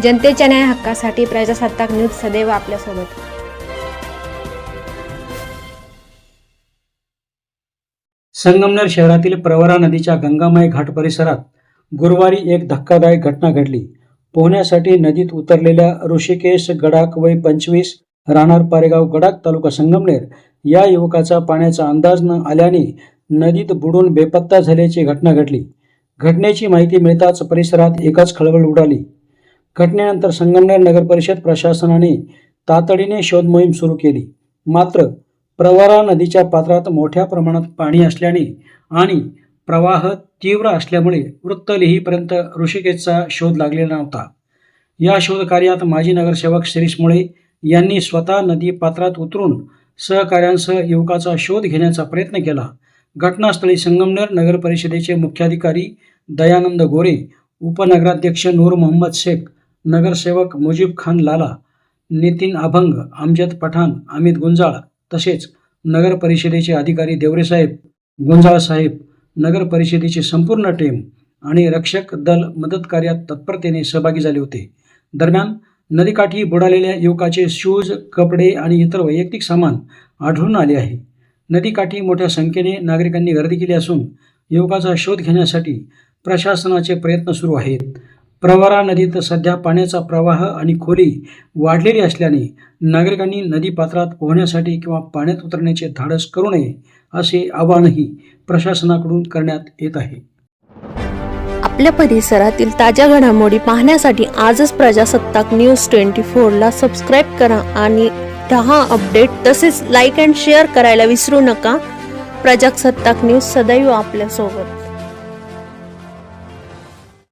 जनतेच्या न्याय हक्कासाठी प्रजासत्ताक न्यूज सदैव आपल्यासोबत। संगमनेर शहरातील प्रवरा नदीच्या गंगामाई घाट परिसरात गुरुवारी एक धक्कादायक घटना घडली। पोहण्यासाठी नदीत उतरलेल्या ऋषिकेश गडाख वय 25 राहणार पारेगाव गडाख तालुका संगमनेर या युवकाचा पाण्याचा अंदाज न आल्याने नदीत बुडून बेपत्ता झाल्याची घटना घडली। घटनेची माहिती मिळताच परिसरात एकच खळबळ उडाली। घटनेनंतर संगमनेर नगर परिषद प्रशासनाने तातडीने शोध मोहीम सुरू केली। मात्र प्रवरा नदीच्या पात्रात मोठ्या प्रमाणात पाणी असल्याने आणि प्रवाह तीव्र असल्यामुळे वृत्त लिहीपर्यंत ऋषिकेशचा शोध लागलेला नव्हता। या शोध कार्यात माजी नगरसेवक शिरीष मुळे यांनी स्वतः नदी पात्रात उतरून सहकाऱ्यांसह युवकाचा शोध घेण्याचा प्रयत्न केला। घटनास्थळी संगमनेर नगर परिषदेचे मुख्याधिकारी दयानंद गोरे, उपनगराध्यक्ष नूर मोहम्मद शेख, नगरसेवक मुजीब खान लाला, नितीन अभंग, अमजद पठाण, अमित गुंजाळ तसेच नगर परिषदेचे अधिकारी देवरे साहेब, गुंजाळ साहेब, नगर परिषदेची संपूर्ण टीम आणि रक्षक दल मदत कार्यात तत्परतेने सहभागी झाले होते। दरम्यान नदीकाठी बुडालेल्या युवकाचे शूज, कपडे आणि इतर वैयक्तिक सामान आढळून आले आहे। नदीकाठी मोठ्या संख्येने नागरिकांनी गर्दी केली असून युवकाचा शोध घेण्यासाठी प्रशासनाचे प्रयत्न सुरू आहेत। प्रवरा नदीत सध्या पाण्याचा प्रवाह आणि खोली वाढलेली असल्याने नागरिकांनी नदी पात्रात पोहण्यासाठी किंवा पाण्यात उतरण्याचे धाडस करू नये असे आवाहनही प्रशासनाकडून करण्यात येत आहे। आपल्या परिसरातील ताज्या घडामोडी पाहण्यासाठी आजच प्रजासत्ताक न्यूज 24 ला सबस्क्राइब करा आणि रहा अपडेट। तसेच लाईक अँड शेअर करायला विसरू नका। प्रजासत्ताक न्यूज सदैव आपल्यासोबत।